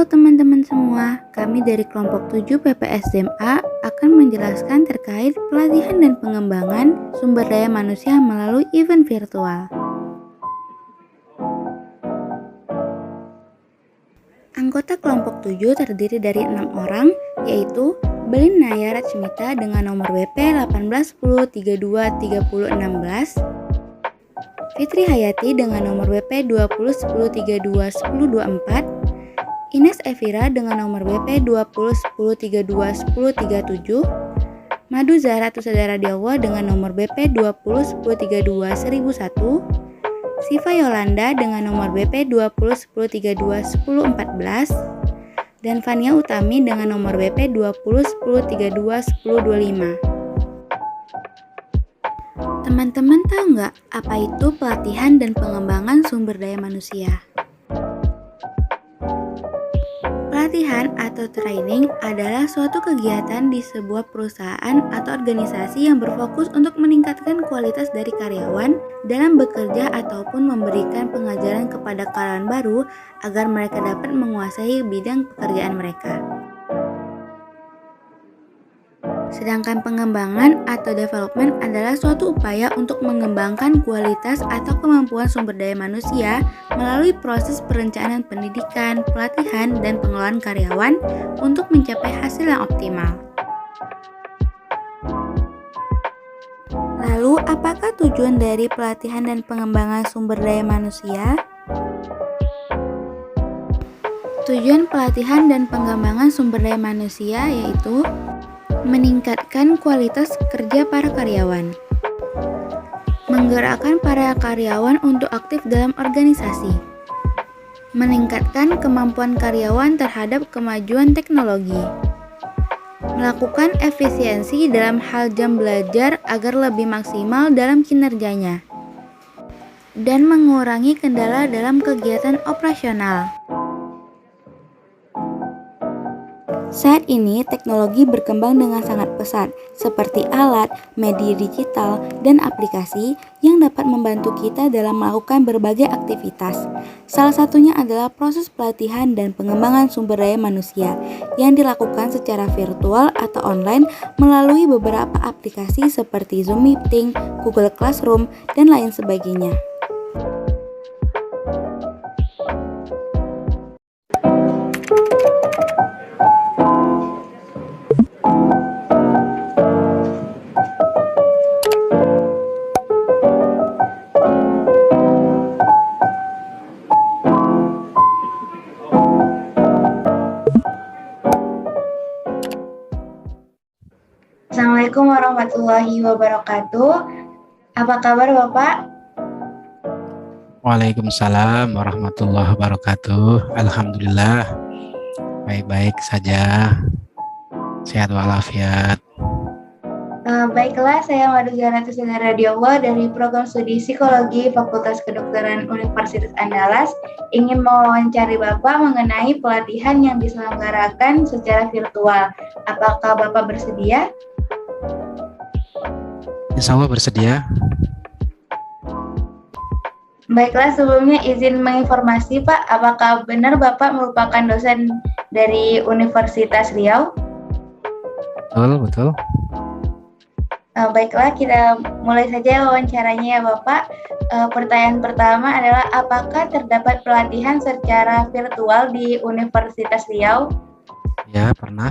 Halo teman-teman semua, kami dari kelompok 7 PPSDMA akan menjelaskan terkait pelatihan dan pengembangan sumber daya manusia melalui event virtual. Anggota kelompok 7 terdiri dari 6 orang, yaitu Belin Naya Rachmita dengan nomor WP 1810323016, Fitri Hayati dengan nomor WP 2010321024, Ines Evira dengan nomor WP 2010321037, Madu Zahra Tusadara Diawa dengan nomor WP 2010321001, Siva Yolanda dengan nomor WP 2010321014, dan Fania Utami dengan nomor WP 2010321025. Teman-teman tahu nggak apa itu pelatihan dan pengembangan sumber daya manusia? Pelatihan atau training adalah suatu kegiatan di sebuah perusahaan atau organisasi yang berfokus untuk meningkatkan kualitas dari karyawan dalam bekerja ataupun memberikan pengajaran kepada karyawan baru agar mereka dapat menguasai bidang pekerjaan mereka. Sedangkan pengembangan atau development adalah suatu upaya untuk mengembangkan kualitas atau kemampuan sumber daya manusia melalui proses perencanaan pendidikan, pelatihan, dan pengelolaan karyawan untuk mencapai hasil yang optimal. Lalu, apakah tujuan dari pelatihan dan pengembangan sumber daya manusia? Tujuan pelatihan dan pengembangan sumber daya manusia yaitu meningkatkan kualitas kerja para karyawan, menggerakkan para karyawan untuk aktif dalam organisasi, meningkatkan kemampuan karyawan terhadap kemajuan teknologi, melakukan efisiensi dalam hal jam belajar agar lebih maksimal dalam kinerjanya, dan mengurangi kendala dalam kegiatan operasional. Saat ini, teknologi berkembang dengan sangat pesat, seperti alat, media digital, dan aplikasi yang dapat membantu kita dalam melakukan berbagai aktivitas. Salah satunya adalah proses pelatihan dan pengembangan sumber daya manusia yang dilakukan secara virtual atau online melalui beberapa aplikasi seperti Zoom Meeting, Google Classroom, dan lain sebagainya. Assalamualaikum warahmatullahi wabarakatuh. Apa kabar Bapak? Waalaikumsalam warahmatullahi wabarakatuh. Alhamdulillah, baik-baik saja. Sehat walafiat. Baiklah, saya Madu Zahra Tusadara Diawa dari Program Studi Psikologi Fakultas Kedokteran Universitas Andalas ingin mewawancari Bapak mengenai pelatihan yang diselenggarakan secara virtual. Apakah Bapak bersedia? Insya Allah bersedia. Baiklah, sebelumnya izin menginformasi Pak, apakah benar Bapak merupakan dosen dari Universitas Riau? Betul. Baiklah, kita mulai saja wawancaranya ya Bapak. Pertanyaan pertama adalah apakah terdapat pelatihan secara virtual di Universitas Riau? Ya, pernah.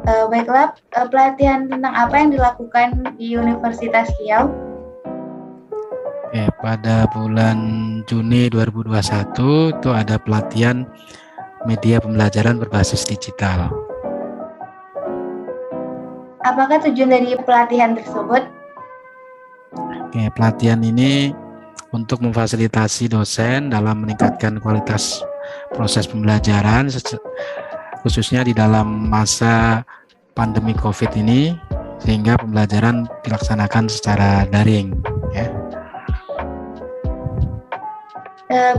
Baiklah, pelatihan tentang apa yang dilakukan di Universitas Riau? Pada bulan Juni 2021 itu ada pelatihan media pembelajaran berbasis digital. Apakah tujuan dari pelatihan tersebut? Pelatihan ini untuk memfasilitasi dosen dalam meningkatkan kualitas proses pembelajaran, khususnya di dalam masa pandemi COVID ini, sehingga pembelajaran dilaksanakan secara daring. Ya.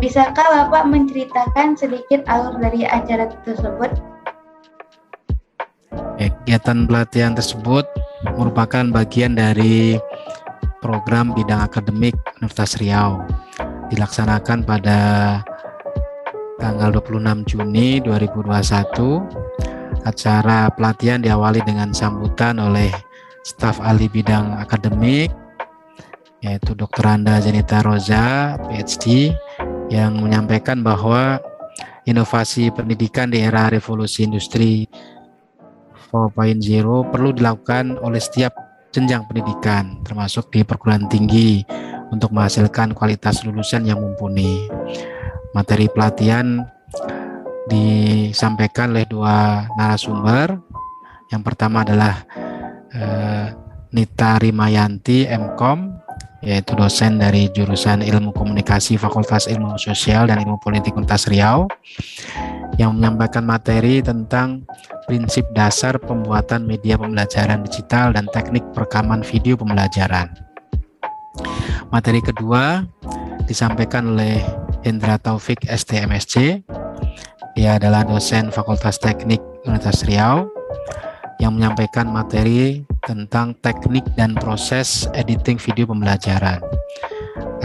Bisakah Bapak menceritakan sedikit alur dari acara tersebut? Kegiatan pelatihan tersebut merupakan bagian dari program bidang akademik Universitas Riau, dilaksanakan pada tanggal 26 Juni 2021. Acara pelatihan diawali dengan sambutan oleh staf ahli bidang akademik, yaitu Dr. Anda Zenita Roza, PhD, yang menyampaikan bahwa inovasi pendidikan di era revolusi industri 4.0 perlu dilakukan oleh setiap jenjang pendidikan, termasuk di perguruan tinggi, untuk menghasilkan kualitas lulusan yang mumpuni. Materi pelatihan disampaikan oleh dua narasumber. Yang pertama adalah Nita Rimayanti, MKom, yaitu dosen dari jurusan Ilmu Komunikasi Fakultas Ilmu Sosial dan Ilmu Politik Universitas Riau, yang menyampaikan materi tentang prinsip dasar pembuatan media pembelajaran digital dan teknik perekaman video pembelajaran. Materi kedua disampaikan oleh Hendra Taufik, STMSC. Dia adalah dosen Fakultas Teknik Universitas Riau yang menyampaikan materi tentang teknik dan proses editing video pembelajaran.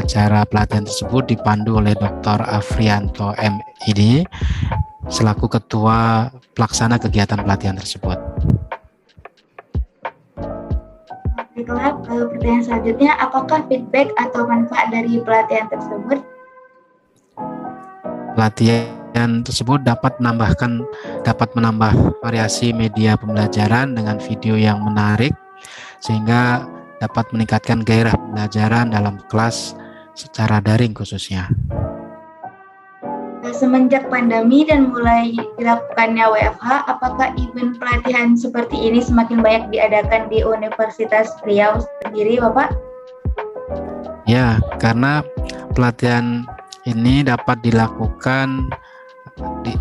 Acara pelatihan tersebut dipandu oleh Dr. Afrianto MID selaku ketua pelaksana kegiatan pelatihan tersebut. Baiklah, pertanyaan selanjutnya, apakah feedback atau manfaat dari pelatihan tersebut? Pelatihan tersebut dapat menambah variasi media pembelajaran dengan video yang menarik, sehingga dapat meningkatkan gairah pembelajaran dalam kelas secara daring khususnya. Semenjak pandemi dan mulai dilakukannya WFH, apakah event pelatihan seperti ini semakin banyak diadakan di Universitas Riau sendiri, Bapak? Ya, karena pelatihan ini dapat dilakukan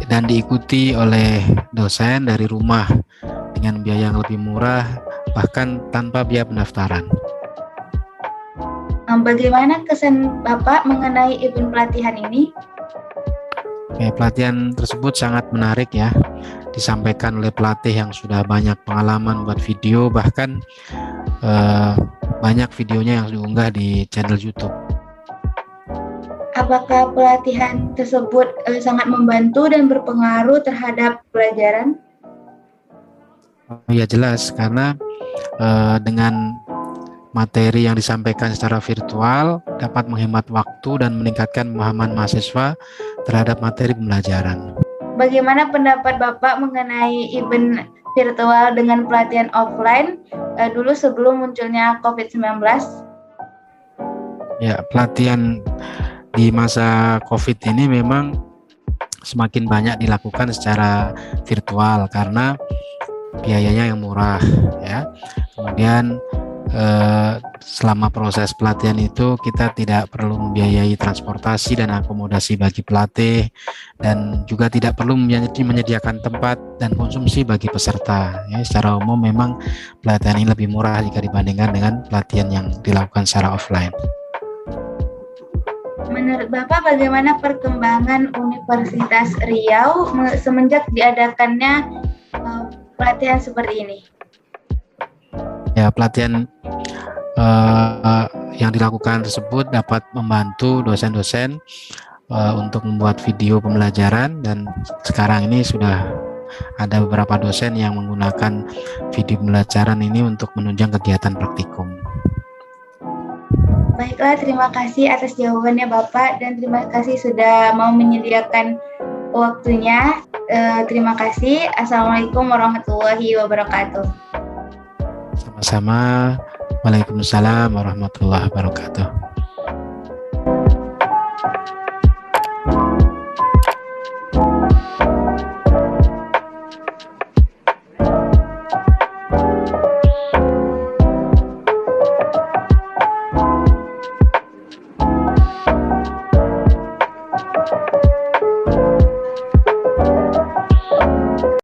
dan diikuti oleh dosen dari rumah dengan biaya yang lebih murah, bahkan tanpa biaya pendaftaran. Bagaimana kesan Bapak mengenai event pelatihan ini? Pelatihan tersebut sangat menarik ya, disampaikan oleh pelatih yang sudah banyak pengalaman buat video, bahkan banyak videonya yang diunggah di channel YouTube. Apakah pelatihan tersebut sangat membantu dan berpengaruh terhadap pelajaran? Ya jelas, karena dengan materi yang disampaikan secara virtual dapat menghemat waktu dan meningkatkan pemahaman mahasiswa terhadap materi pembelajaran. Bagaimana pendapat Bapak mengenai event virtual dengan pelatihan offline dulu sebelum munculnya COVID-19? Ya, pelatihan di masa COVID ini memang semakin banyak dilakukan secara virtual karena biayanya yang murah ya. Kemudian selama proses pelatihan itu kita tidak perlu membiayai transportasi dan akomodasi bagi pelatih, dan juga tidak perlu menyediakan tempat dan konsumsi bagi peserta. Ya, secara umum memang pelatihan ini lebih murah jika dibandingkan dengan pelatihan yang dilakukan secara offline. Menurut Bapak, bagaimana perkembangan Universitas Riau semenjak diadakannya pelatihan seperti ini? Ya, pelatihan yang dilakukan tersebut dapat membantu dosen-dosen untuk membuat video pembelajaran, dan sekarang ini sudah ada beberapa dosen yang menggunakan video pembelajaran ini untuk menunjang kegiatan praktikum. Baiklah, terima kasih atas jawabannya Bapak, dan terima kasih sudah mau menyediakan waktunya. Terima kasih. Assalamualaikum warahmatullahi wabarakatuh. Sama-sama. Waalaikumsalam warahmatullahi wabarakatuh.